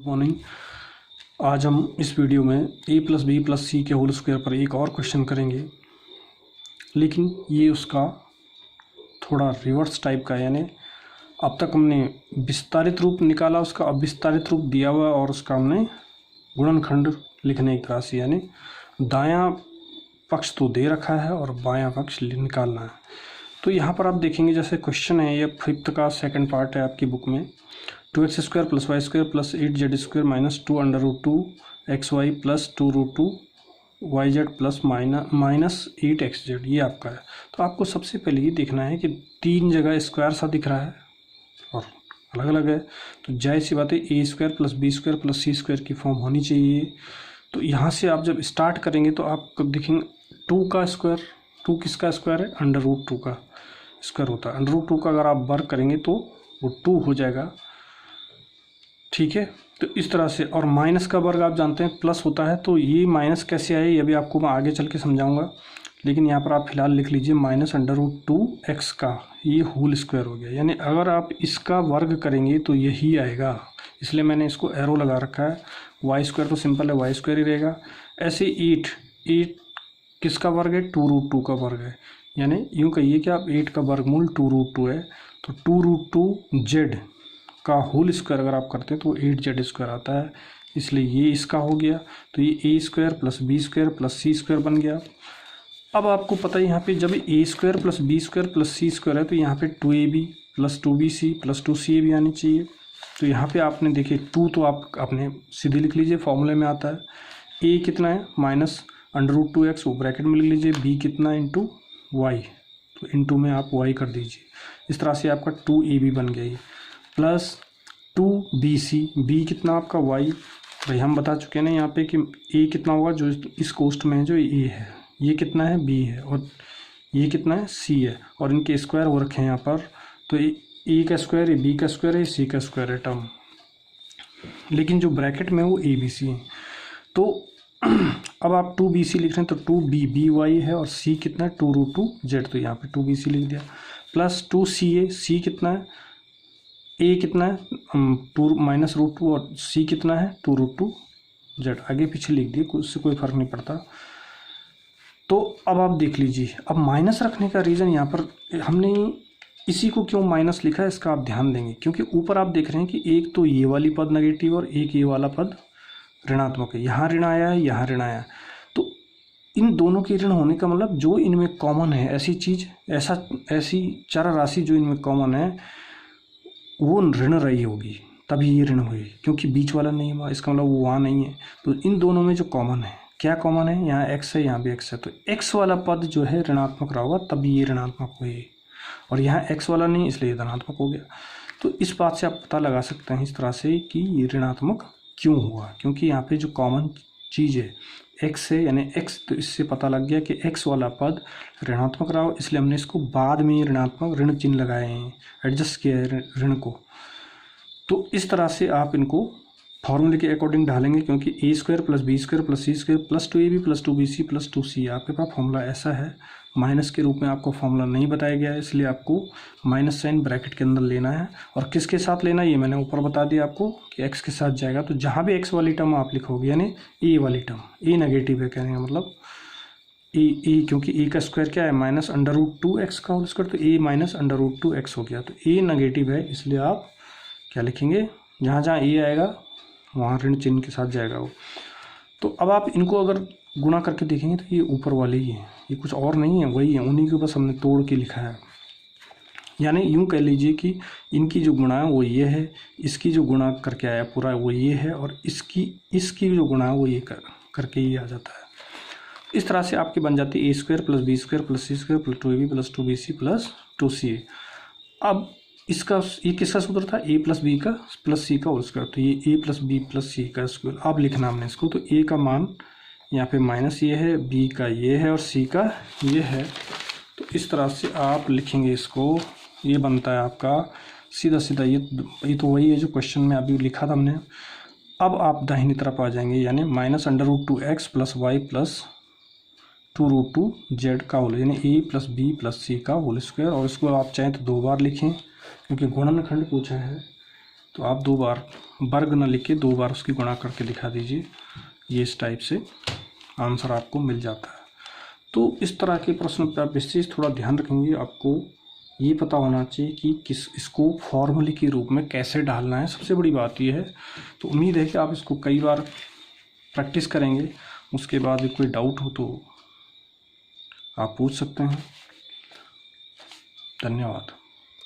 Morning. आज हम इस वीडियो में a प्लस बी प्लस सी के होल स्क्वायर पर एक और क्वेश्चन करेंगे, लेकिन ये उसका थोड़ा रिवर्स टाइप का है। यानी अब तक हमने विस्तारित रूप निकाला उसका, अब विस्तारित रूप दिया हुआ और उसका हमने गुणनखंड लिखने की राशि, यानी दायां पक्ष तो दे रखा है और बायां पक्ष निकालना है। तो यहाँ पर आप देखेंगे जैसे क्वेश्चन है, ये 5th का सेकंड पार्ट है आपकी बुक में। 2x square plus y square plus 8z square minus 2 under root 2 x y plus 2 root 2 y z plus minus 8xz, ये आपका है। तो आपको सबसे पहले ये देखना है कि तीन जगह स्क्वायर सा दिख रहा है और अलग अलग है, तो जाहिर सी बात है a square plus b square plus c square की फॉर्म होनी चाहिए। तो यहाँ से आप जब स्टार्ट करेंगे तो आप देखेंगे 2 का स्क्वायर, 2 किसका स्क्वायर है? अंडर रूट 2 का स्क्वायर होता है। अंडर रूट 2 का अगर आप वर्ग करेंगे तो वो 2 हो जाएगा, ठीक है। तो इस तरह से, और माइनस का वर्ग आप जानते हैं प्लस होता है, तो ये माइनस कैसे आए ये भी आपको मैं आगे चल के समझाऊंगा। लेकिन यहाँ पर आप फिलहाल लिख लीजिए माइनस अंडर रूट 2 एक्स का ये होल स्क्वायर हो गया। यानी अगर आप इसका वर्ग करेंगे तो यही आएगा, इसलिए मैंने इसको एरो लगा रखा है। वाई स्क्वायर तो सिंपल है, वाई स्क्वायर ही रहेगा। ऐसे 8 किसका वर्ग है? 2 रूट 2 का वर्ग है। यानी यूँ कहिए कि आप 8 का वर्गमूल 2 रूट 2 है, तो 2 रूट 2 जेड का होल स्क्वायर अगर आप करते हैं तो 8z स्क्वायर आता है, इसलिए ये इसका हो गया। तो ये a square plus b square plus c square बन गया। अब आपको पता है यहाँ पे जब a square plus b square plus c square है तो यहाँ पे 2ab plus 2bc plus 2ca भी आनी चाहिए। तो यहाँ पे आपने देखिए 2 तो आप अपने सीधे लिख लीजिए, फॉर्मूले में आता है। ए कितना है? माइनस अंडर रूट 2x, वो ब्रैकेट में लिख लीजिए। बी कितना है? इंटू वाई, तो इंटू में आप वाई कर दीजिए। इस तरह से आपका 2ab बन गया ये, प्लस 2bc, बी कितना आपका y, भाई हम बता चुके हैं ना यहाँ पे कि a कितना होगा जो इस कोष्ठ में है, जो a है, ये कितना है? b है, और ये कितना है? c है, और इनके स्क्वायर हो रखे हैं यहाँ पर। तो a का स्क्वायर है, b का स्क्वायर है, c का स्क्वायर है टर्म, लेकिन जो ब्रैकेट में वो abc है। तो अब आप 2bc लिख रहे हैं तो 2by है, और c कितना है? 2 रूट 2 जेड, तो यहाँ पे 2bc लिख दिया, प्लस 2ca, c कितना है? ए कितना है? 2 माइनस रूट 2, और सी कितना है? 2 रूट 2 जेड, आगे पीछे लिख दिए, उससे कोई फर्क नहीं पड़ता। तो अब आप देख लीजिए, अब माइनस रखने का रीज़न यहाँ पर हमने इसी को क्यों माइनस लिखा है इसका आप ध्यान देंगे, क्योंकि ऊपर आप देख रहे हैं कि एक तो ये वाली पद नेगेटिव और एक ये वाला पद ऋणात्मक है। यहाँ ऋण आया है, यहाँ ऋण आया, तो इन दोनों के ऋण होने का मतलब जो इनमें कॉमन है, ऐसी चीज़, ऐसी चर राशि जो इनमें कॉमन है वो ऋण रही होगी, तभी ये ऋण हुई, क्योंकि बीच वाला नहीं है, इसका मतलब वो वहाँ नहीं है। तो इन दोनों में जो कॉमन है, क्या कॉमन है? यहाँ x है, यहाँ भी x है, तो x वाला पद जो है ऋणात्मक रहा होगा, तभी ये ऋणात्मक हुई, और यहाँ x वाला नहीं इसलिए धनात्मक हो गया। तो इस बात से आप पता लगा सकते हैं इस तरह से कि ये ऋणात्मक क्यों हुआ, क्योंकि यहाँ पे जो कॉमन चीज़ है x है, यानी x, तो इससे पता लग गया कि x वाला पद ऋणात्मक रहा हो, इसलिए हमने इसको बाद में ऋणात्मक ऋण चिन्ह लगाए हैं, एडजस्ट किया है ऋण को। तो इस तरह से आप इनको फॉर्मूले के अकॉर्डिंग ढालेंगे, क्योंकि a square plus b square plus c square plus 2ab plus 2bc plus 2c आपके पास फॉर्मूला ऐसा है। माइनस के रूप में आपको फॉर्मूला नहीं बताया गया है, इसलिए आपको माइनस साइन ब्रैकेट के अंदर लेना है। और किसके साथ लेना है ये मैंने ऊपर बता दिया आपको कि एक्स के साथ जाएगा। तो जहाँ भी एक्स वाली टर्म आप लिखोगे, यानी ए वाली टर्म, ए नेगेटिव है कहने का मतलब ए, क्योंकि ए का स्क्वायर क्या है? माइनस अंडर रूट 2 एक्स का होल स्क्वायर, तो ए माइनस अंडर रूट 2 एक्स हो गया। तो ए नेगेटिव है, इसलिए आप क्या लिखेंगे? जहाँ जहाँ ए आएगा वहाँ ऋण चिन्ह के साथ जाएगा वो। तो अब आप इनको अगर गुणा करके देखेंगे तो ये ऊपर वाले ही हैं, ये कुछ और नहीं है, वही है, उन्हीं को बस हमने तोड़ के लिखा है। यानी यूँ कह लीजिए कि इनकी जो गुणा है वो ये है, इसकी जो गुणा करके आया पूरा वो ये है, और इसकी जो गुणा है वो ये करके ही आ जाता है। इस तरह से आपकी बन जाती है a square plus b square plus c square plus 2ab plus 2bc plus 2ca। अब इसका ये किसका सूत्र था? a प्लस बी का प्लस सी का होल स्क्वायर, तो ये a plus b plus c का स्क्वायर। अब लिखना हमने इसको, तो a का मान यहाँ पे माइनस ये है, b का ये है, और c का ये है। तो इस तरह से आप लिखेंगे इसको, ये बनता है आपका सीधा सीधा ये तो वही है जो क्वेश्चन में अभी लिखा था हमने। अब आप दाहिनी तरफ आ जाएंगे, यानी minus under root 2x plus y plus 2 root 2 z का होल, यानी a plus b plus c का होल स्क्वायर। और इसको आप चाहें तो 2 बार लिखें, क्योंकि गुणनखंड पूछा है तो आप 2 बार वर्ग न लिख के 2 बार उसकी गुणा करके दिखा दीजिए, ये इस टाइप से आंसर आपको मिल जाता है। तो इस तरह के प्रश्न पर आप विशेष थोड़ा ध्यान रखेंगे, आपको ये पता होना चाहिए कि इसको फॉर्मूले के रूप में कैसे डालना है, सबसे बड़ी बात ये है। तो उम्मीद है कि आप इसको कई बार प्रैक्टिस करेंगे, उसके बाद कोई डाउट हो तो आप पूछ सकते हैं। धन्यवाद।